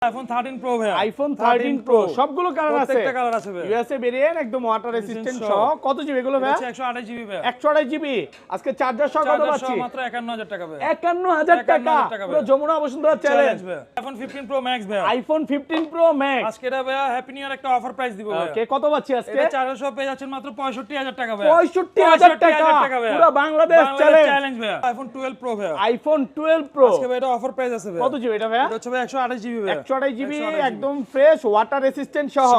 IPhone 13 pro ভাই, iPhone 13 pro সবগুলো colour আছে, প্রত্যেকটা কালার আছে ভাই। ইউএসএ ভেরিয়েন্ট একদম ওয়াটার রেসিস্ট্যান্ট সহ। কত জিবি এগুলো ভাই? 128 জিবি ভাই, 128 জিবি। আজকে চার্জার সহ কত পাচ্ছি? মাত্র 51000 টাকা ভাই, 51000 টাকা। পুরো যমুনা বসুন্ধরা চ্যালেঞ্জ ভাই। আইফোন 15 প্রো ম্যাক্স ভাই, আইফোন 15 প্রো ম্যাক্স আজকে এটা ভাই হ্যাপি নিউ ইয়ার একটা অফার প্রাইস দিব ভাই। ওকে, কত পাচ্ছি আজকে? এটা চার্জার সহ পেয়ে যাচ্ছেন মাত্র 65000 টাকা ভাই, 65000 টাকা ভাই। পুরো বাংলাদেশ চ্যালেঞ্জ ভাই। আইফোন 12 প্রো ভাই, আইফোন 12 প্রো আজকে ভাই এটা অফার প্রাইস আছে ভাই। কত জিবি এটা ভাই? এটা হচ্ছে ভাই 128 জিবি ভাই, 128 জিবি একদম ফ্রেশ ওয়াটার রেসিস্ট্যান্ট সহ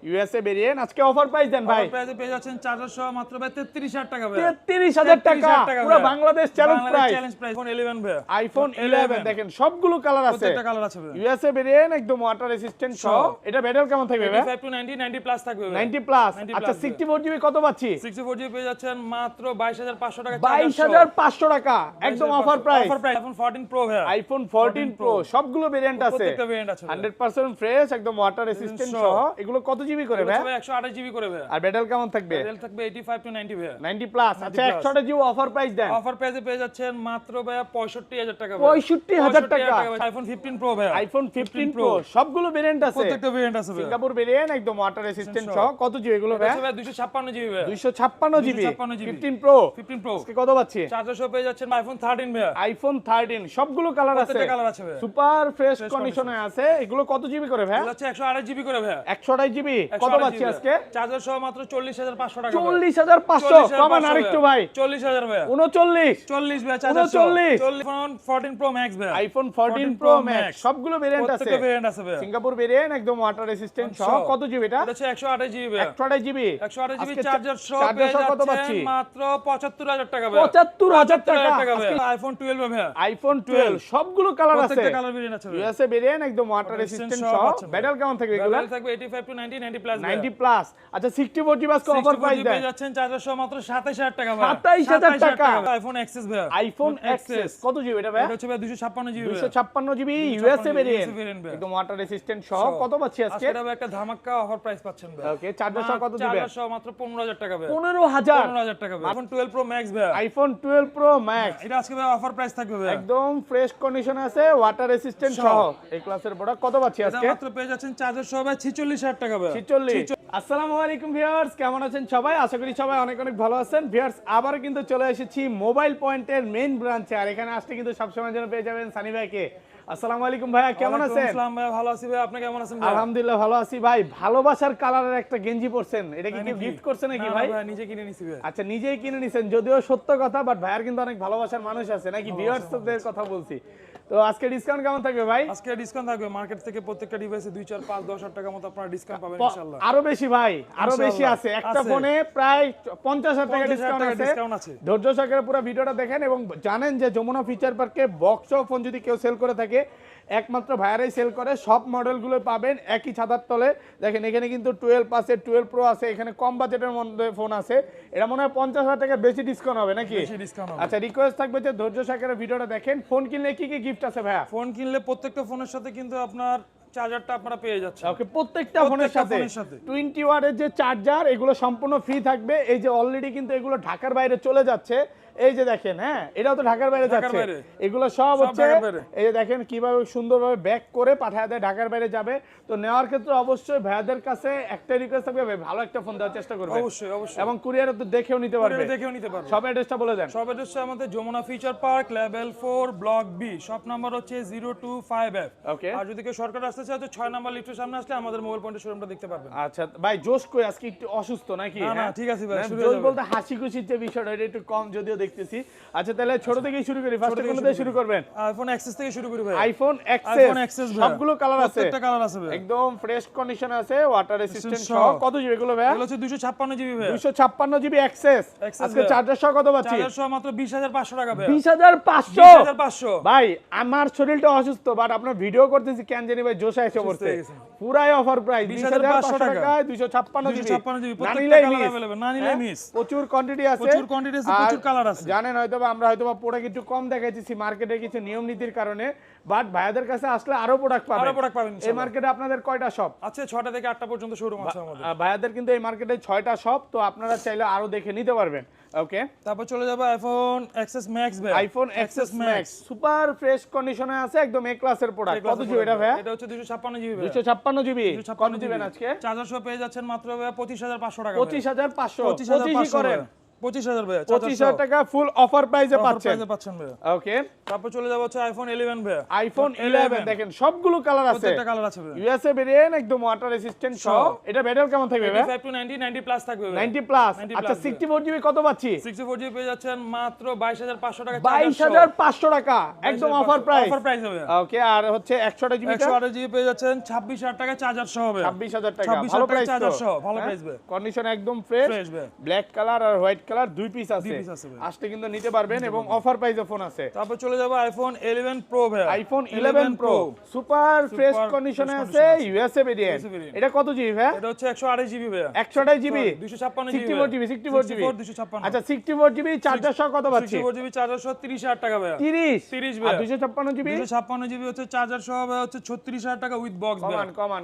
ইউএসএ ভেরিয়েন্ট। আজকে অফার প্রাইস দেন ভাই। অফার প্রাইসে পেয়ে যাচ্ছেন চার্জার সহ মাত্র ভাই 33000 টাকা ভাই, 33000 টাকা পুরো Bangladesh challenge price. Challenge price iPhone 11 ভাই, আইফোন 11 দেখেন সবগুলো কালার আছে, প্রত্যেকটা কালার আছে ভাই। ইউএসএ ভেরিয়েন্ট একদম ওয়াটার রেসিস্ট্যান্ট সহ। এটা ব্যাটারি কেমন থাকবে ভাই? 85 টু 90 90 প্লাস থাকবে ভাই, 90 প্লাস। 90 আচ্ছা plus 64 জিবি কত পাচ্ছি? 64 জিবি পেয়ে যাচ্ছেন মাত্র 22500 টাকা, 22500 টাকা একদম offer price. Offer price iPhone 14 pro ভাই, আইফোন 14 প্রো সবগুলো ভেরিয়েন্ট আছে, প্রত্যেকটা ভেরিয়েন্ট আছে 100% ফ্রেশ একদম ওয়াটার রেসিস্ট্যান্ট সহ। এগুলো কত জিবি করে ভাই? 128 জিবি করে ভাই, আর ব্যাটারি কেমন থাকবে? রেল থাকবে 85 টু 90 ভাই, 90 প্লাস। আচ্ছা 100 জিবি অফার প্রাইস দেন। অফার প্রাইসে পেয়ে যাচ্ছেন মাত্র ভাই 65000 টাকা ভাই, 65000 টাকা আইফোন 15 প্রো ভাই, আইফোন 15 প্রো সবগুলো ভেরিয়েন্ট আছে, প্রত্যেকটা ভেরিয়েন্ট আছে ভাই। সিঙ্গাপুর ভেরিয়েন্ট একদম ওয়াটার রেসিস্ট্যান্ট সহ। কত জিবি এগুলো ভাই? এটা ভাই 256 জিবি ভাই, 256 জিবি 256 জিবি 15 প্রো 15 প্রো আজকে কত পাচ্ছি? চার্জার সহ পেয়ে যাচ্ছেন আইফোন 13 ভাই, আইফোন 13 সবগুলো কালার আছে, প্রত্যেকটা কালার আছে ভাই, সুপার ফ্রেশ কন্ডিশনে আছে। এগুলো কত জিবি করে ভাই? এটা হচ্ছে 128 জিবি করে ভাই, 128 জিবি কত পাচ্ছি আজকে? চার্জার সহ মাত্র 40500 টাকা, 40500 কমান আরেকটু ভাই, 40000 ভাই, 39 40 ভাই, চার্জার সহ 39 আইফোন 14 প্রো ম্যাক্স ভাই, আইফোন 14 প্রো ম্যাক্স সবগুলো ভেরিয়েন্ট আছে, প্রত্যেকটা ভেরিয়েন্ট আছে ভাই, সিঙ্গাপুর ভেরিয়েন্ট একদম ওয়াটার রেসিস্ট্যান্ট সহ। কত জিবি এটা? এটা হচ্ছে 128 জিবি ভাই, 128 জিবি 128 জিবি আজকে চার্জার সহ চার্জার সহ কত পেয়ে পাচ্ছি? যাচ্ছেন মাত্র 75000 টাকা ভাই, 75000 টাকা ভাই। আইফোন 12 ভাই, আইফোন 12 সবগুলো কালার আছে, প্রত্যেকটা কালার ভেরিয়েন্ট আছে ভাই, ইউএসএ ভেরিয়েন্ট একদম ওয়াটার রেসিস্ট্যান্ট সহ। ব্যাটারি কেমন থাকবে এগুলো? ব্যাটারি থাকবে 85 টু 90 90 প্লাস 90 প্লাস। আচ্ছা 64 জিবি আজকে অফার প্রাইস দেন। পেয়ে যাচ্ছেন চার্জার সহ মাত্র 27000 টাকা ভাই, 27000 টাকা আইফোন এক্সএস ভাই, আইফোন এক্সএস কত জিবি এটা ভাই? এটা হচ্ছে ভাই 256 GB 256 GB USA variant variant ভাই। একদম ওয়াটার রেসিস্ট্যান্ট সহ। কত পাচ্ছি আজকে? আজকে এটা ভাই একটা ধামাকা অফার প্রাইস পাচ্ছেন ভাই, ওকে চার্জার সহ কত দিবেন? চার্জার সহ মাত্র 15000 টাকা ভাই, 15000 15000 টাকা ভাই, আইফোন 12 প্রো ম্যাক্স ভাই, আইফোন 12 প্রো ম্যাক্স এটা আজকে ভাই অফার প্রাইস থাকবে ভাই, একদম ফ্রেশ কন্ডিশনে আছে, ওয়াটার রেসিস্ট্যান্ট সহ। এই ক্লাসের প্রোডাক্ট কত পাচ্ছি এটা আজকে? মাত্র পেয়ে যাচ্ছেন চার্জার সহ ভাই 46000 টাকা ভাই, 46। আসসালামু আলাইকুম ভিউয়ার্স, কেমন আছেন সবাই? আশা করি সবাই অনেক অনেক ভালো আছেন। ভিউয়ার্স আবার কিন্তু চলে এসেছি মোবাইল পয়েন্টের মেইন ব্রাঞ্চে, আর এখানে আসলে কিন্তু সবসময় যেন পেয়ে যাবেন সানি ভাইকে। আসসালামু আলাইকুম ভাইয়া, কেমন আছেন? আসসালাম ভাই, ভালো আছি ভাই, আপনি কেমন আছেন ভাই? আলহামদুলিল্লাহ ভালো আছি ভাই। ভালোবাসার কালারের একটা গেঞ্জি পরছেন, এটা কি কেউ গিফট করছে নাকি না, ভাই? ভাই নিজে কিনে নিছি ভাই, আচ্ছা নিজেই কিনে নিছেন, যদিও সত্য কথা, বাট ভাইয়ার কিন্তু অনেক ভালোবাসার মানুষ আছে নাকি, ভিউয়ার্সদের কথা বলছি। তো আজকে ডিসকাউন্ট কেমন থাকবে ভাই? আজকে ডিসকাউন্ট থাকবে মার্কেট থেকে প্রত্যেকটা ডিভাইসে 2 4 5 10,000 টাকা মতো আপনারা ডিসকাউন্ট পাবেন ইনশাআল্লাহ। আরো বেশি ভাই, আরো বেশি ইনশাআল্লাহ, আছে। একটা আছে। ফোনে প্রায় 50000 টাকা 50,000 ডিসকাউন্ট টাকা আছে। ডিসকাউন্ট আছে। ধৈর্য সহকারে পুরো ভিডিওটা দেখেন এবং জানেন যে যমুনা ফিচার পার্কে বক্স ফোন যদি কেউ সেল করে থাকে একমাত্র ভাইয়ারাই সেল করে। সব মডেলগুলো পাবেন একই ছাতার তলে। দেখেন এখানে কিন্তু 12 আছে, 12 প্রো আছে, এখানে কম বাজেটের মধ্যে ফোন আছে। এটা মনে হয় 50000 টাকা বেশি ডিসকাউন্ট হবে নাকি? বেশি ডিসকাউন্ট হবে। আচ্ছা রিকোয়েস্ট থাকবে যে ধৈর্য সহকারে ভিডিওটা দেখেন। ফোন কিনলে কি কি গিফট আছে ভাইয়া? ফোন কিনলে প্রত্যেকটা ফোনের সাথে কিন্তু আপনার চার্জারটা আপনারা পেয়ে যাচ্ছেন। ওকে প্রত্যেকটা ফোনের সাথে ফোনের সাথে 20 ওয়াটের যে চার্জার এগুলো সম্পূর্ণ ফ্রি থাকবে। এই যে অলরেডি কিন্তু এগুলো ঢাকার বাইরে চলে যাচ্ছে, এই যে দেখেন, হ্যাঁ এটাও তো ঢাকার বাইরে ঢাকার যাচ্ছে। বাইরে। এগুলো সব হচ্ছে ঢাকার বাইরে। এই যে দেখেন কিভাবে সুন্দরভাবে ব্যাক করে পাঠায় দেয়, ঢাকার বাইরে যাবে। তো নেওয়ার ক্ষেত্রে অবশ্যই ভাইয়াদের কাছে একটা রিকোয়েস্ট থাকবে, ভাই ভালো একটা ফোন দেওয়ার চেষ্টা করবে অবশ্যই অবশ্যই, এবং কুরিয়ারে তো দেখেও নিতে পারবে, কুরিয়ারে দেখেও নিতে পারবে। সব অ্যাড্রেসটা বলে দেন। সব অ্যাড্রেস আমাদের Jamuna Future Park level 4 block B, shop number হচ্ছে 025F। ওকে আর যদি কেউ শর্টকাট আসতে চায় তো 6 নাম্বার লিফটের সামনে আসলে আমাদের মোবাইল পয়েন্টের শোরুমটা দেখতে পারবেন। আচ্ছা ভাই জোশ কই আজকে একটু অসুস্থ নাকি? না, না, হ্যাঁ? ঠিক আছে ভাই, না, শুরু জোশ হয়ে যাবে। বলতে হাসি খুশির যে বিষয়টা এটা একটু কম যদিও দেখতেছি। আচ্ছা তাহলে ছোট থেকেই শুরু করি, ফার্স্টে কোন দিয়ে শুরু করবেন? আইফোন এক্সেস থেকে শুরু করি ভাই। আইফোন আইফোন এক্সেস ভাই, সবগুলো কালার আছে, প্রত্যেকটা কালার আছে ভাই, একদম ফ্রেশ কন্ডিশনে আছে, ওয়াটার রেসিস্ট্যান্ট সহ। সহ। কত জিবি এগুলো ভাই? এগুলো হচ্ছে 256 জিবি ভাই, 256 জিবি এক্সেস। Access আজকে ভাই। চার্জার সহ কত পাচ্ছি? চার্জার সহ মাত্র 20500 টাকা ভাই, 20500। 20500। ভাই আমার শরীরটা অসুস্থ, বাট আপনার ভিডিও করতেছি কেন জানি ভাই জোশে এসে পড়ছে। হয়ে গেছে। পুরাই অফার প্রাইস 20500 টাকায় 256 জিবি। 256 জিবি, না প্রত্যেকটা নিলেই কালার miss। अवेलेबल, না নিলেই হ্যাঁ? মিস। প্রচুর কোয়ান্টিটি আছে, প্রচুর কোয়ান্টিটি আছে, আর প্রচুর কালার আছে। জানেন হয়তো আমরা হয়তো প্রোডাক্ট একটু কম দেখাইতেছি মার্কেটে কিছু নিয়ম নীতির কারণে, বাট ভাইয়াদের কাছে আসলে আরো প্রোডাক্ট পাবেন। এই মার্কেটে আপনাদের কয়টা শপ আছে? 6টা থেকে 8টা পর্যন্ত শোরুম আছে আমাদের। ভাইয়াদের কিন্তু এই মার্কেটে 6টা শপ, তো আপনারা চাইলে আরো দেখে নিতে পারবেন। ওকে, তারপর চলে যাবে আইফোন এক্সএস ম্যাক্স ভাই। IPhone XS max super fresh কন্ডিশনে আছে, একদম এ ক্লাসের প্রোডাক্ট। কত জিবি এটা ভাই? এটা হচ্ছে 256 জিবি ভাই। 256 জিবি। কত দিবেন আজকে? চার্জার সহ পেয়ে যাচ্ছেন মাত্র ভাই 25500 টাকা। 25500 25 করেন। 25000 ভাই। 25000 টাকা ফুল অফার প্রাইসে পাচ্ছেন ভাই। ওকে, তারপর চলে যাব হচ্ছে আইফোন 11 ভাই। আইফোন 11 দেখেন সবগুলো কালার আছে, প্রত্যেকটা কালার আছে ভাই। ইউএসএ ভেরিয়েন্ট, একদম ওয়াটার রেসিস্ট্যান্ট সহ। এটা ব্যাটারি কেমন থাকবে ভাই? 85 টু 90 প্লাস থাকবে ভাই। 90 প্লাস। 90 আচ্ছা, plus 64 জিবি কত পাচ্ছি? 64 জিবি পেয়ে যাচ্ছেন মাত্র 22500 টাকা। 22500 টাকা একদম অফার প্রাইস। অফার প্রাইস হবে। ওকে, আর হচ্ছে 128 জিবি 128 জিবি পেয়ে যাচ্ছেন 26000 টাকা চার্জার সহ হবে। 26000 টাকা 26000 ভালো টাকা প্রাইস, চার্জার সহ ভালো প্রাইস ভাই। কন্ডিশন একদম ফ্রেশ। ভাই। ব্ল্যাক কালার আর হোয়াইট কালার দুই পিস আছে, আসলে কিন্তু নিতে পারবেন এবং অফার প্রাইসে ফোন আছে। তারপর চলে যাব আইফোন 11 প্রো ভাই। আইফোন 11 প্রো সুপার ফ্রেশ কন্ডিশনে আছে, ইউএসএ ভেরিয়েন্ট। এটা কত জিবি ভাই? এটা হচ্ছে 128 জিবি ভাই। 128 জিবি 256 জিবি 64 জিবি 64 জিবি 256। আচ্ছা, 64 জিবি চার্জার সহ কত পাচ্ছি? 64 জিবি চার্জার সহ 30000 টাকা ভাই। 30 ভাই। আর 256 জিবি 256 জিবি হচ্ছে চার্জার সহ ভাই হচ্ছে 36000 টাকা উইথ বক্স ভাই।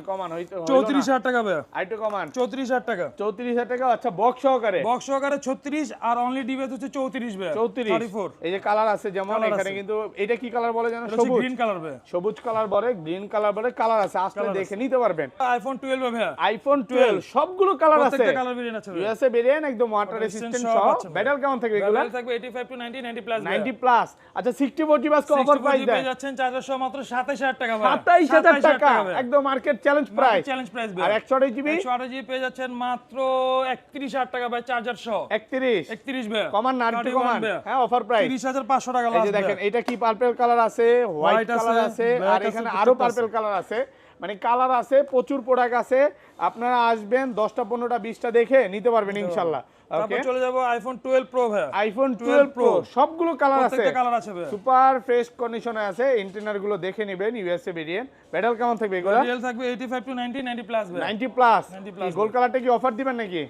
কমান হইতো 34000 টাকা ভাই। আইটো কমান 34000 টাকা। 34000 টাকা। আচ্ছা, বক্স সহকারে? বক্স সহকারে 36 আর অনলি ডিভাইস হচ্ছে 34 ভাই। 34। এই যে কালার আছে, যেমন এখানে কিন্তু এটা কি কালার বলে জানো? সবুজ গ্রিন কালার ভাই। সবুজ কালার বলে, গ্রিন কালার বলে, কালার আছে, আসলে দেখে নিতে পারবেন। আইফোন 12 ভাই। আইফোন 12 সবগুলো কালার আছে, প্রত্যেকটা কালার ভেরিয়েন্ট আছে ভাই। ইউএসএ ভেরিয়েন্ট, একদম ওয়াটার রেসিস্ট্যান্ট সহ। ব্যাটারি কেমন থাকবে এগুলো? ব্যাটারি থাকবে 85 টু 90 প্লাস 90 প্লাস। আচ্ছা, 64 জিবি আজকে অফার প্রাইস দেন। পেয়ে যাচ্ছেন চার্জার সহ মাত্র 27000 টাকা ভাই। 27000 টাকা একদম market challenge price. Challenge price ভাই। আর 128 জিবি 128 জিবি পেয়ে যাচ্ছেন মাত্র 31000 টাকা ভাই চার্জার সহ। 31 ভাই। কমান না, একটু কমান। হ্যাঁ, অফার প্রাইস 30500 টাকা এই যে দেখেন, এটা কি পার্পল কালার আছে, হোয়াইট কালার আছে, আর এখানে আরো পার্পল কালার আছে। মানে কালার আছে, প্রচুর প্রোডাক্ট আছে। আপনারা আসবেন 10টা 15টা 20টা দেখে নিতে পারবেন ইনশাআল্লাহ। তারপর চলে যাব আইফোন 12 প্রো ভাই। আইফোন 12 প্রো সবগুলো কালার আছে, প্রত্যেকটা কালার আছে ভাই। সুপার ফ্রেশ কন্ডিশনে আছে। ইন্টেরিয়র গুলো দেখে নেবেন, ইউএসএ ভেরিয়েন্ট। ব্যাটারি কেমন থাকবে এগুলো? রিয়েল থাকবে 85 টু 90 প্লাস ভাই। 90 প্লাস। এই গোল্ড কালারটা কি অফার দিবেন নাকি?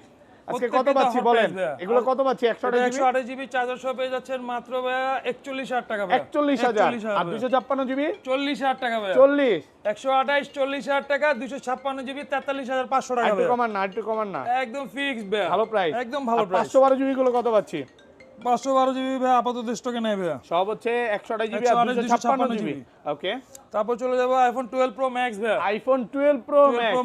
আজকে কত পাচ্ছি বলেন? এগুলো কত পাচ্ছি? 128 জিবি চার্জার সহ পেয়ে যাচ্ছেন মাত্র ভাই 41000 টাকা ভাই। 41000 আর 256 জিবি 40000 টাকা ভাই। 40 128 40000 টাকা 256 জিবি 43500 টাকা একটু ভাই। কমান না একদম ফিক্সড ভাই। ভালো প্রাইস, একদম ভালো প্রাইস। 512 জিবি গুলো কত পাচ্ছি? 512 জিবি ভাই আপাতত স্টকে নাই ভাই। সব হচ্ছে 128 জিবি আর 256 জিবি। ওকে, তারপর চলে যাব আইফোন 12 প্রো ম্যাক্স ভাই। আইফোন 12 প্রো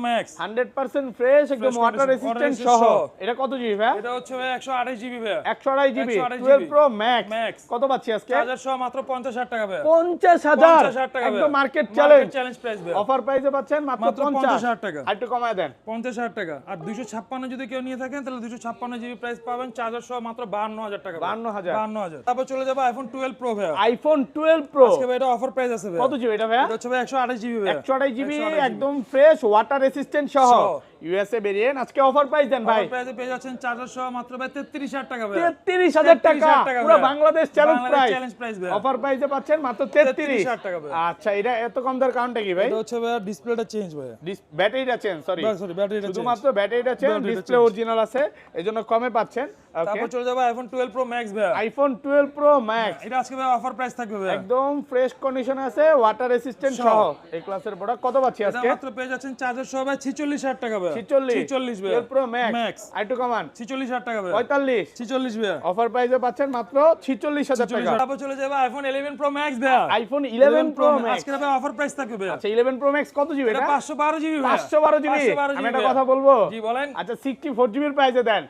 ম্যাক্স 100% ফ্রেশ, একদম ওয়াটার রেসিস্ট্যান্ট সহ। এটা কত জিবি ভাই? এটা হচ্ছে ভাই 128 জিবি ভাই। 128 জিবি 12 প্রো ম্যাক্স কত পাচ্ছি আজকে? চার্জার সহ মাত্র 50000 টাকা ভাই। 50000 টাকা একদম ভাই। মার্কেট চ্যালেঞ্জ প্রাইস ভাই। অফার প্রাইসে পাচ্ছেন মাত্র 50000 টাকা। আর একটু কমায় দেন। 50000 টাকা। আর 256 যদি কেউ নিয়ে থাকেন তাহলে 256 জিবি প্রাইস পাবেন, চার্জার সহ মাত্র 52000 টাকা। 52000। তারপর চলে যাব আইফোন 12 প্রো ভাই। আইফোন 12 প্রো আজকে ভাই এটা অফার প্রাইস আছে ভাই। কত জিবি এটা ভাই? এটা হচ্ছে ভাই 128 জিবি ভাই। 128 জিবি একদম ফ্রেশ, ওয়াটার রেসিস্ট্যান্ট সহ, ইউএসএ ভেরিয়েন্ট। আজকে অফার প্রাইস দেন ভাই। অফার প্রাইসে পেয়ে যাচ্ছেন চার্জার সহ মাত্র ভাই 33000 টাকা ভাই। 33000 টাকা পুরো বাংলাদেশ চ্যালেঞ্জ প্রাইস ভাই। অফার প্রাইসে পাচ্ছেন মাত্র 33000 টাকা ভাই। আচ্ছা, এটা এত কম দর কারণটা কি ভাই? এটা হচ্ছে ভাই ডিসপ্লেটা চেঞ্জ ভাই। ব্যাটারিটা চেঞ্জ, সরি ব্যাটারিটা চেঞ্জ। শুধুমাত্র ব্যাটারিটা চেঞ্জ, ডিসপ্লে অরিজিনাল আছে, এজন্য কমে পাচ্ছেন। তারপর চলে যাব আইফোন 12 প্রো ম্যাক্স ভাই। আইফোন 12 প্রো ম্যাক্স এটা আজকে ভাই অফার প্রাইস থাকবে ভাই। একদম ফ্রেশ কন্ডিশনে আছে, ওয়াটার রেসিস্ট্যান্ট সহ। এই ক্লাসের প্রোডাক্ট কত পাচ্ছি আজকে? এটা মাত্র পেয়ে যাচ্ছেন চার্জার সহ ভাই 46000 টাকা ভাই। 46 ভাই। 12 প্রো ম্যাক্স আর একটু কমান 46000 টাকা ভাই। 45 ভাই। অফার প্রাইসে পাচ্ছেন মাত্র 46000 টাকা। তারপর চলে যাব আইফোন 11 প্রো ম্যাক্স ভাই। আইফোন 11 প্রো ম্যাক্স আজকে ভাই অফার প্রাইস থাকবে ভাই। আচ্ছা, 11 প্রো ম্যাক্স কত জিবি এটা? 512 জিবি ভাই। 512 জিবি। আমি একটা কথা বলবো? জি বলেন। আচ্ছা, 64 জিবির প্রাইসে দেন।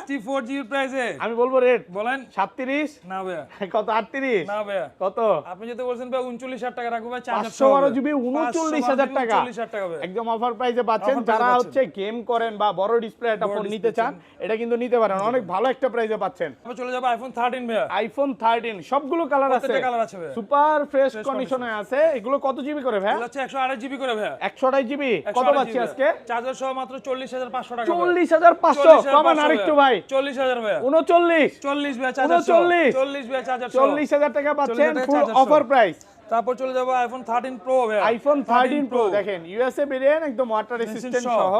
64 জিবি প্রাইসে আমি বলবো রেট বলেন। 37 না ভাই। কত? 38 না ভাই। কত? আপনি যদি বলছেন ভাই 39000 টাকা রাখবো ভাই, চার্জার 512 জিবি 39000 টাকা 39000 টাকা ভাই। একদম অফার প্রাইসে পাচ্ছেন। যারা হচ্ছে গেম করেন বা বড় ডিসপ্লে একটা ফোন নিতে চান, এটা কিন্তু নিতে পারেন, অনেক ভালো একটা প্রাইসে পাচ্ছেন। তারপর চলে যাব আইফোন 13 ভাই। আইফোন 13 সবগুলো কালার আছে, প্রত্যেকটা কালার আছে ভাই। সুপার ফ্রেশ কন্ডিশনে আছে। এগুলো কত জিবি করে ভাই? এটা হচ্ছে 128 জিবি করে ভাই। 128 জিবি কত পাচ্ছি আজকে? চার্জার সহ মাত্র 40500 টাকা। 40500 কমান আরেকটু ভাই। 40000 ভাই। 39 ভাই চার্জার সহ। 40 ভাই চার্জার সহ। 40000 টাকা পাচ্ছেন ফুল অফার প্রাইস। তারপর চলে যাব আইফোন 13 প্রো ভাই। আইফোন 13 প্রো দেখেন, ইউএসএ ভেরিয়েন্ট, একদম ওয়াটার রেসিস্ট্যান্ট সহ।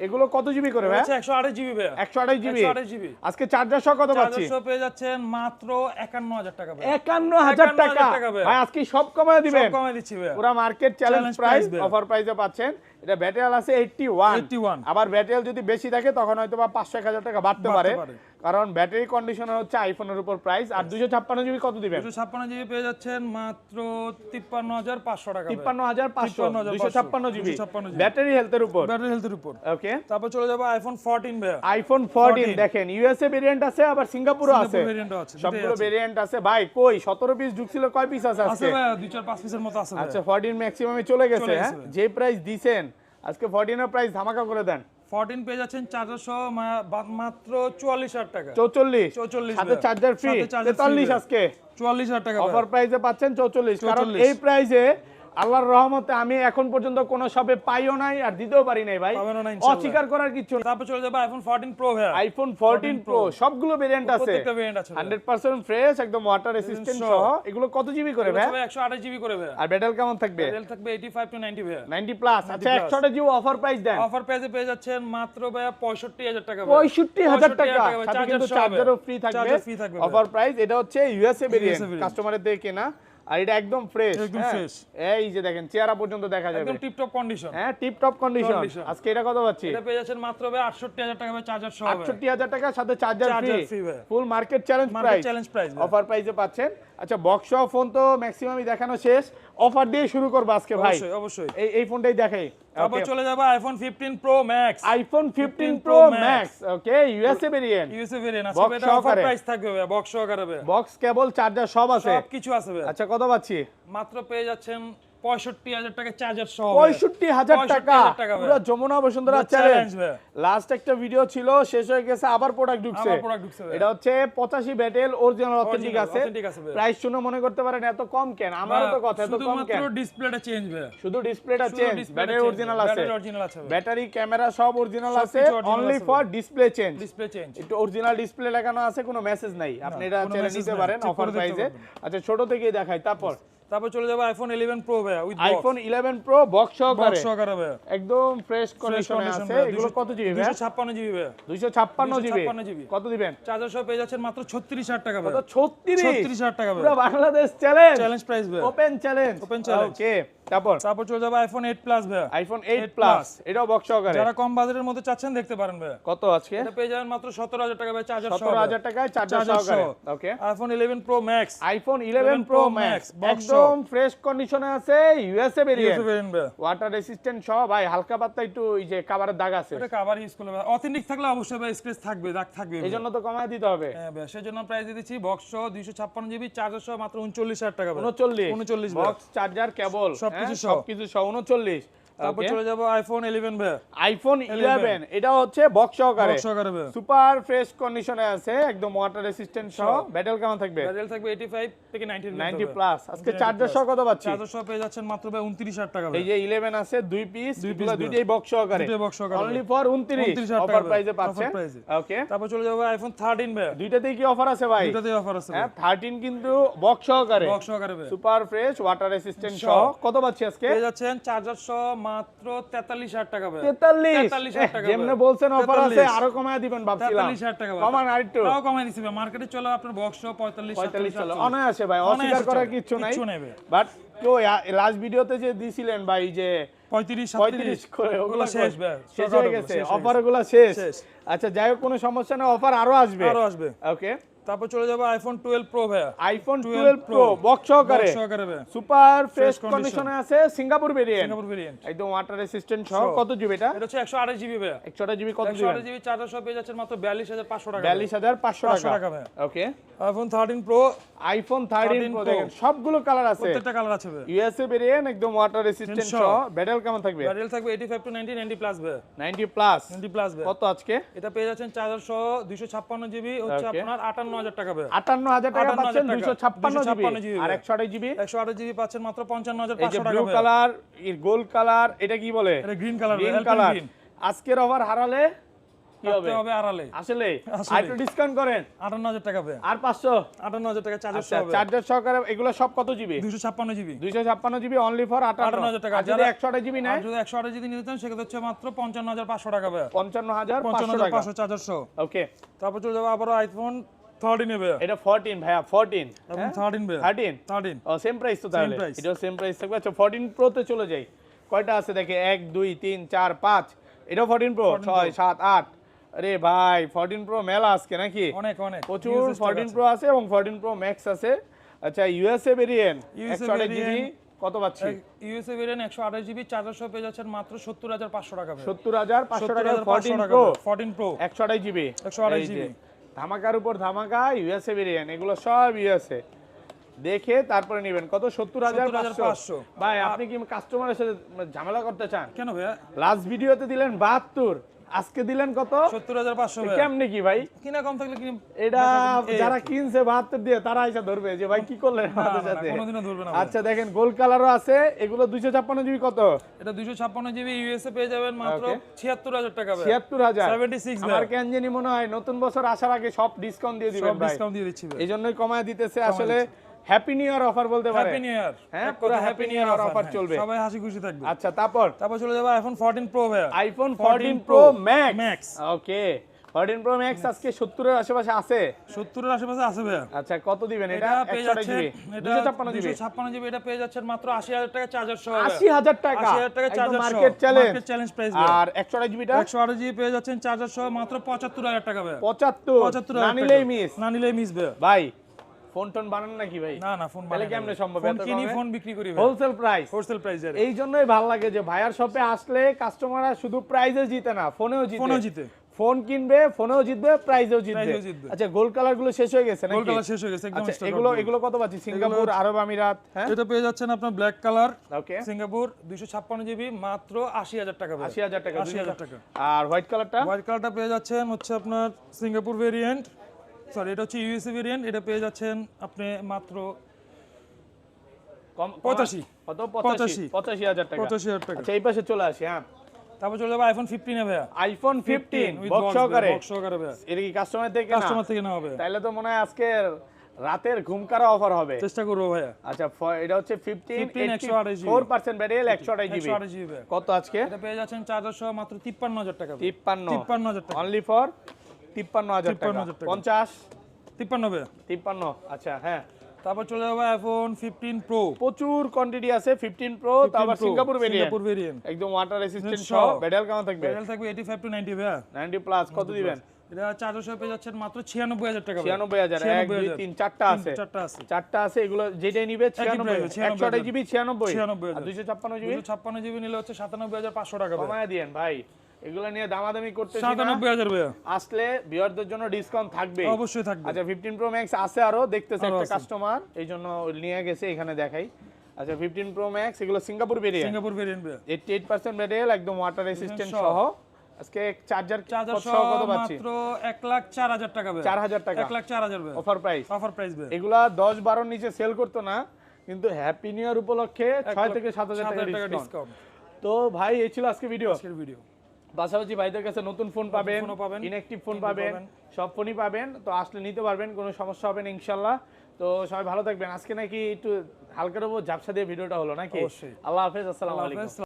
এগুলো কত জিবি করে ভাই? হচ্ছে 128 জিবি ভাই, 128 জিবি। 128 জিবি। আজকে চার্জার সহ কত পাচ্ছি? চার্জার সহ পেয়ে যাচ্ছেন মাত্র 51000 টাকা ভাই। 51000 টাকা ভাই, আজকে সব কমায় দিবেন? সব কমায় দিচ্ছি ভাই, পুরো market challenge Challenge price, price ভাই। অফার প্রাইসে পাচ্ছেন। এটা ব্যাটারি আছে 81, আবার ব্যাটারি যদি বেশি থাকে তখন হয়তো বা 500-1000 টাকা বাড়তে পারে, কারণ ব্যাটারি কন্ডিশনার হচ্ছে আইফোনের উপর প্রাইস। আর 256 জিবি কত দিবেন? 256 জিবি পেয়ে যাচ্ছেন মাত্র 53500 টাকা ভাই। 53500 256 জিবি ব্যাটারি হেলথের উপর, ব্যাটারি হেলথের উপর। ওকে, তারপর চলে যাব আইফোন 14 ভাই। আইফোন 14 দেখেন, ইউএসএ ভেরিয়েন্ট আছে, আবার সিঙ্গাপুরও আছে, সিঙ্গাপুর ভেরিয়েন্টও আছে, সবগুলো ভেরিয়েন্ট আছে ভাই। কই 17 পিস ঢুকছিল, কয় পিস আছে আছে আজকে? ভাই 2-4-5 পিসের মতো আছে ভাই। আচ্ছা 14 ম্যাক্সিমামে চলে গেছে। হ্যাঁ, যে প্রাইস দিবেন আজকে 14 এর প্রাইস ধামাকা করে দেন। 14 পেয়ে যাচ্ছেন চার্জার সহ মাত্র 44000 টাকা। 44 সাথে চার্জার ফ্রি, 43 আজকে 44000 টাকা অফার প্রাইসে পাচ্ছেন 44। কারণ এই প্রাইসে আল্লাহর রহমতে আমি এখন পর্যন্ত কোন শপে পাইও নাই আর দিতেও পারি নাই ভাই, অস্বীকার করার কিছু না। তারপর চলে যাবে আইফোন 14 প্রো ভাই। আইফোন 14 প্রো সবগুলো ভেরিয়েন্ট আছে, প্রত্যেকটা ভেরিয়েন্ট আছে 100% ফ্রেশ, একদম ওয়াটার রেসিস্ট্যান্ট সহ। এগুলো কত জিবি করে ভাই? 128 জিবি করে ভাই। আর ব্যাটারি কেমন থাকবে? ব্যাটারি থাকবে 85 টু 90 ভাই, 90 প্লাস। আচ্ছা 128 জিবি অফার প্রাইস দেন। অফার প্রাইসে পেয়ে যাচ্ছেন মাত্র ভাই 65000 টাকা ভাই। 65000 টাকা, সাথে কিন্তু চার্জারও ফ্রি থাকবে। থাকবে অফার প্রাইস। এটা হচ্ছে ইউএসএ ভেরিয়েন্ট, কাস্টমারের থেকে কেনা, আর এটা একদম ফ্রেশ, একদম ফ্রেশ। এই যে দেখেন চেহারা পর্যন্ত দেখা যাবে, একদম টিপ টপ কন্ডিশন। হ্যাঁ টিপ টপ কন্ডিশন। আজকে এটা কত পাচ্ছি? এটা পেয়ে যাচ্ছেন মাত্র ভাই 68000 টাকা ভাই, চার্জার সহ 68000 টাকা, সাথে চার্জার ফ্রি, ভাই। ফুল মার্কেট চ্যালেঞ্জ প্রাইস, অফার প্রাইসে পাচ্ছেন। আচ্ছা বক্স সহ ফোন তো ম্যাক্সিমামই দেখানো শেষ, অফার দিয়ে শুরু করব আজকে ভাই। অবশ্যই অবশ্যই এই ফোনটাই দেখাই। তারপর চলে যাব iPhone 15 pro max. IPhone 15 pro max, okay, USA variant. USA variant আছে, এটা অফার প্রাইস থাকবে ভাই, বক্স সহকারে ভাই, বক্স কেবল চার্জার সব আছে, সব কিছু আছে ভাই। আচ্ছা কত পাচ্ছি? মাত্র পেয়ে যাচ্ছেন 65000 টাকা চার্জার সহ। 65000 টাকা, পুরো যমুনা বসুন্ধরা চ্যালেঞ্জ। লাস্ট একটা ভিডিও ছিল, শেষ হয়ে গেছে, আবার প্রোডাক্ট ঢুকছে। এটা হচ্ছে 85 ব্যাটেল অরিজিনাল অথেন্টিক আছে। প্রাইস শুনে মনে করতে পারেন এত কম কেন? আমারও তো কথা, এত কম কেন? শুধু ডিসপ্লেটা চেঞ্জ ভাই, শুধু ডিসপ্লেটা চেঞ্জ, ব্যাটারি অরিজিনাল আছে, ব্যাটারি ক্যামেরা সব অরিজিনাল আছে, অনলি ফর ডিসপ্লে চেঞ্জ। একটু অরিজিনাল ডিসপ্লে লাগানো আছে, কোনো মেসেজ নাই, আপনি এটা চেঞ্জ নিতে পারেন অফার প্রাইসে। আচ্ছা ছোট থেকেই দেখাই। তারপর চলে যাবে আইফোন 11 প্রো ভাই, উইথ আইফোন 11 প্রো বক্স সহকারে ভাই, একদম ফ্রেশ কন্ডিশনে আছে। এগুলো কত জিবি ভাই? 256 জিবি ভাই। 256 জিবি কত দিবেন? চার্জার সহ পেয়ে যাচ্ছেন মাত্র 36000 টাকা ভাই। 36000 টাকা ভাই, পুরো বাংলাদেশ চ্যালেঞ্জ প্রাইস ভাই, ওপেন চ্যালেঞ্জ। ওকে, তারপর চলে যাবে আইফোন 8 প্লাস ভাই। আইফোন 8 প্লাস, এটাও বক্স সহকারে। যারা কম বাজেটের মধ্যে চাচ্ছেন দেখতে পারেন ভাই। কত আজকে? এটা পেয়ে যাবেন মাত্র 17000 টাকা ভাই, চার্জার সহ। 17000 টাকায় চার্জার সহকারে। Okay, iPhone 11 pro max. IPhone 11 pro max একদম ফ্রেশ কন্ডিশনে আছে, ইউএসএ ভেরিয়েন্ট, ওয়াটার রেসিস্ট্যান্ট সহ। ভাই হালকা পাতলা একটু এই যে কভারের দাগ আছে, এটা কভার ইউজ করলে ভাই অথেন্টিক থাকলে অবশ্যই ভাই স্ক্র্যাচ থাকবে, দাগ থাকবে, এইজন্য তো কমায় দিতে হবে। হ্যাঁ ভাই, সেজন্য প্রাইস দিয়েছি বক্স সহ 256 জিবি, চার্জার সহ মাত্র 39000 টাকা ভাই। 39 বক্স চার্জার কেবল সবকিছু সহ 39। তারপর চলে যাব আইফোন 11 ভাই। আইফোন 11 এটা হচ্ছে বক্স সহকারে, সুপার ফ্রেশ কন্ডিশনে আছে, একদম ওয়াটার রেসিস্ট্যান্ট সহ। ব্যাটারি কেমন থাকবে? ব্যাটারি থাকবে 85 থেকে 90 প্লাস। আজকে চার্জার সহ কত পাচ্ছি? চার্জার সহ পেয়ে যাচ্ছেন মাত্র ভাই 29000 টাকা ভাই। এই যে 11 আছে দুই পিস, দুইটাই বক্স সহকারে, অনলি ফর 29000 অফার প্রাইসে পাচ্ছেন। ওকে, তারপর চলে যাব আইফোন 13 ভাই। দুইটাতেই কি অফার আছে ভাই? দুইটাতেই অফার আছে। হ্যাঁ 13 কিন্তু বক্স সহকারে ভাই, সুপার ফ্রেশ ওয়াটার রেসিস্ট্যান্ট সহ। কত পাচ্ছি আজকে? পেয়ে যাচ্ছেন চার্জার সহ মাত্র 43000 টাকা ভাই। 43000 টাকা, যেমনে বলছেন অফার আছে, আরো কমায় দিবেন ভাবছিলাম। 43000 টাকা ভাই, কমান আরেকটু, তাও কমায় দিছি ভাই। মার্কেটে চলে আপনার বক্স সহ 45 চলে, অনেক আছে ভাই, অস্বীকার করার কিছু নাই। বাট তো লাস্ট ভিডিওতে যে দিছিলেন ভাই যে 35 করে, ওগুলো শেষ ভাই, শেষ হয়ে গেছে, অফারগুলো শেষ। আচ্ছা যাই হোক, কোনো সমস্যা না, অফার আরো আসবে। ওকে, তারপর চলে যাব আইফোন 12 প্রো ভাই। আইফোন 12 প্রো বক্স সহকারে সুপার ফ্রেশ কন্ডিশনে আছে, সিঙ্গাপুর ভেরিয়েন্ট, একদম ওয়াটার রেসিস্ট্যান্ট সহ। কত জিবি এটা? এটা হচ্ছে 128 জিবি ভাই। 128 জিবি কত দিবেন? 128 জিবি চার্জার সহ পেয়ে যাচ্ছেন মাত্র 42500 টাকা। 42500 টাকা ভাই। ওকে, আইফোন 13 প্রো। আইফোন 13 প্রো দেখেন সবগুলো কালার আছে, প্রত্যেকটা কালার আছে ভাই। ইউএসএ ভেরিয়েন্ট, একদম ওয়াটার রেসিস্ট্যান্ট সহ। ব্যাটারি কেমন থাকবে? ব্যাটারি থাকবে 85 টু 90 প্লাস ভাই। 90 প্লাস ভাই। কত আজকে? এটা পেয়ে যাচ্ছেন চার্জার সহ 256 জিবি, হচ্ছে আপনার 58000 টাকা ভাই। 58000 টাকা পাচ্ছেন 256 জিবি, আর 128 জিবি 128 জিবি পাচ্ছেন মাত্র 55500 টাকা। ব্লু কালার, গোল্ড কালার, এটা কি বলে? এটা গ্রিন কালার, গ্রিন কালার। আজকের অফার হারালে কি হবে হবে আড়ালে আসলে আর একটু ডিসকাউন্ট করেন 58000 টাকা ভাইয়া, আর 500 58000 টাকা চার্জার আচ্ছা সহ হবে, চার্জার সহকারে এগুলো সব কত GB 256 GB, 256 GB only for 58000 টাকা। আর যদি 128 জিবি আর নেয় যদি 128 জিবি নিতে চান সেক্ষেত্রে হচ্ছে মাত্র 55500 টাকা ভাইয়া, 55500 টাকা 55500 চার্জার সহ। ওকে তারপর চলে যাবো আবার আইফোন 13 এ ভাইয়া, এটা 14 ভাইয়া 14 এবং 13 ভাইয়া, 13 ও সেম প্রাইস তো তাহলে price। এটাও সেম প্রাইস থাকবে। আচ্ছা 14 প্রো তে চলে যাই, কয়টা আছে দেখে 1 2 3 4 5, এটাও 14 প্রো 6 7 8। আরে ভাই 14 প্রো মেলা আজকে নাকি অনেক অনেক প্রচুর 14 প্রো আছে এবং 14 প্রো ম্যাক্স আছে। আচ্ছা USA variant USA 128 GB variant, কত পাচ্ছি ইউএসএ ভেরিয়েন্ট 128 জিবি চার্জার সহ পেয়ে যাচ্ছেন মাত্র 70500 টাকা ভাইয়া, 70500 টাকা 70500 14 টাকা প্রো ভাইয়া, 14 প্রো 128 জিবি 128 জিবি। ধামাকার উপর ধামাকা ইউএসএ ভেরিয়েন্ট, এগুলো সব ইউএসএ দেখে তারপরে নেবেন। কত 70500 70500 ভাই আপনি কি কাস্টমারের সাথে ঝামেলা করতে চান? কেন ভাইয়া, লাস্ট ভিডিওতে দিলেন 72, আজকে দিলেন কত 70500 ভাইয়া, কেমনে কি ভাই? কিনা কম থাকলে কিনে এটা যারা কিনছে 72 দিয়ে তারা এসে ধরবে যে ভাই কি করলেন আমাদের সাথে। কোনোদিনও ধরবে না। আচ্ছা দেখেন গোল্ড কালারও আছে, এগুলো 256 জিবি কত? এটা 256 জিবি ইউএসএ পেয়ে যাবেন মাত্র Okay. 76000 টাকা ভাইয়া, 76000 76 আমার ভাইয়া, কেন জানি মনে হয় নতুন বছর আসার আগে সব ডিসকাউন্ট দিয়ে দিবেন সব ভাই, ডিসকাউন্ট দিয়ে দিচ্ছি ভাই, এই জন্যই কমায় দিতেছে। আসলে হ্যাপি নিউ ইয়ার অফার বলতে পারে, হ্যাপি নিউ ইয়ার, হ্যাঁ পুরো হ্যাপি নিউ ইয়ার অফার চলবে। সবাই হাসি খুশি থাকবে। আচ্ছা তারপর চলে যাবে আইফোন 14 প্রো ভাইয়া, আইফোন 14 প্রো ম্যাক্স ম্যাক্স, ওকে 14 প্রো ম্যাক্স আজকে 70 এর আশেপাশে আছে। 70 এর আশেপাশে আছে ভাইয়া। আচ্ছা কত দিবেন এটা? পেয়ে 128 যাচ্ছেন, জিবি এটা 256 জিবি 256 জিবি, এটা পেয়ে যাচ্ছেন মাত্র 80000 টাকা চার্জার সহ, 80000 টাকা 80000 টাকা চার্জার সহ, মার্কেট চ্যালেঞ্জ প্রাইস। আর 128 জিবিটা 128 জিবি পেয়ে যাচ্ছেন চার্জার সহ মাত্র 75000 টাকা ভাইয়া, 75 না নিলেই মিস। না নিলেই মিস ভাইয়া। ভাই ফোন টোন বানান নাকি ভাই? না না ফোন তাহলে কেমনে সম্ভব? ফোন এত কিনি কমে? ফোন বিক্রি করি ভাই, হোলসেল প্রাইস। হোলসেল প্রাইস এর। এই জন্যই ভালো লাগে যে ভাইয়ার শপে আসলে কাস্টমাররা শুধু প্রাইজে জিতে না, ফোনেও জিতে। ফোন কিনবে, ফোনেও জিতবে, প্রাইজেও জিতবে। আচ্ছা গোল্ড কালার গুলো শেষ হয়ে গেছে নাকি? গোল্ড কালার শেষ হয়ে গেছে একদম। আচ্ছা এগুলো কত পাচ্ছি? সিঙ্গাপুর, আরব আমিরাত, হ্যাঁ এটা পেয়ে যাচ্ছেন আপনার ব্ল্যাক কালার, ওকে সিঙ্গাপুর 256 জিবি মাত্র 80000 টাকা ভাই, 80000 টাকা 80000 টাকা। আর হোয়াইট কালারটা? হোয়াইট কালারটা পেয়ে যাচ্ছেন হচ্ছে আপনার সিঙ্গাপুর ভেরিয়েন্ট, সরি এটা হচ্ছে ইউএসএ ভেরিয়েন্ট, এটা পেয়ে যাচ্ছেন আপনি মাত্র কম 85 কত? 85000 টাকা। 85000 টাকা। আচ্ছা এই পাশে চলে আসি, হ্যাঁ তারপর চলে যাবে আইফোন 15 এ ভাইয়া, আইফোন 15 with বক্স box সহকারে ভাইয়া, এটা কি কাস্টমার থেকে না? কাস্টমার থেকে নেওয়া হবে। তাইলে তো মনে হয় আজকে রাতের ঘুম কারা অফার হবে। চেষ্টা করবো ভাইয়া। আচ্ছা এটা হচ্ছে 15 128 GB 4% ব্যাটারি 128 জিবি 128 জিবি ভাইয়া। কত আজকে? এটা পেয়ে যাচ্ছেন চার্জার সহ মাত্র 53000 টাকা ভাইয়া, 53 টাকা, অনলি ফর 53000 টাকা 53,000 টাকা। 50 53 ভাইয়া। 53 আচ্ছা হ্যাঁ। তারপর চলে যাবে আইফোন 15 প্রো, প্রচুর কোয়ান্টিটি আছে 15 প্রো, তারপর সিঙ্গাপুর ভেরিয়েন্ট একদম ওয়াটার রেসিস্ট্যান্ট সহ। ব্যাটারি কেমন থাকবে? ব্যাটারি থাকবে 85 টু 90 ভাইয়া, 90 প্লাস। কত দিবেন? এটা চার্জার সহ পেয়ে যাচ্ছেন মাত্র 96000 টাকা ভাইয়া, 96000 1 2 3 4টা আছে, চারটা আছে। এগুলো যেটাই নিবে 96 128 জিবি 96 আর 256 জিবি 256 জিবি নিলে হচ্ছে 97500 টাকা ভাইয়া, কমায় দিয়েন ভাই, এগুলো নিয়ে দামাদামি করতেছি না। 97000 ভাইয়া, আসলে ভিউয়ারদের জন্য ডিসকাউন্ট থাকবে, অবশ্যই থাকবে। আচ্ছা 15 প্রো ম্যাক্স আছে আরো, দেখতেছে একটা কাস্টমার এই জন্য নিয়ে গেছে, এখানে দেখাই। আচ্ছা 15 প্রো ম্যাক্স এগুলো সিঙ্গাপুর ভেরিয়েন্ট ভাইয়া, 88% ব্যাটারি একদম ওয়াটার রেসিস্ট্যান্ট সহ। আজকে চার্জার সহ কত পাচ্ছি? মাত্র 1,04,000 টাকা ভাইয়া, 4000 টাকা 1,04,000 ভাইয়া, অফার প্রাইস ভাইয়া। এগুলা 10-12 নিচে সেল করতো না, কিন্তু হ্যাপি নিউ ইয়ার উপলক্ষে 6 থেকে 7000 টাকা 7,000 টাকা ডিসকাউন্ট। ডিসকাউন্ট। তো ভাই এই ছিল আজকে ভিডিও। ভিডিও পাশাপাশি ভাইদের কাছে নতুন ফোন পাবেন, ফোনও পাবেন, ইনঅ্যাকটিভ ফোন পাবেন, সব ফোনই পাবেন। তো আসলে নিতে পারবেন, কোনো সমস্যা হবে না ইনশাআল্লাহ। তো সবাই ভালো থাকবেন। আজকে নাকি একটু হালকার উপর ঝাপসা দিয়ে ভিডিওটা হলো নাকি? অবশ্যই। আল্লাহ হাফেজ, আসসালামু আলাইকুম।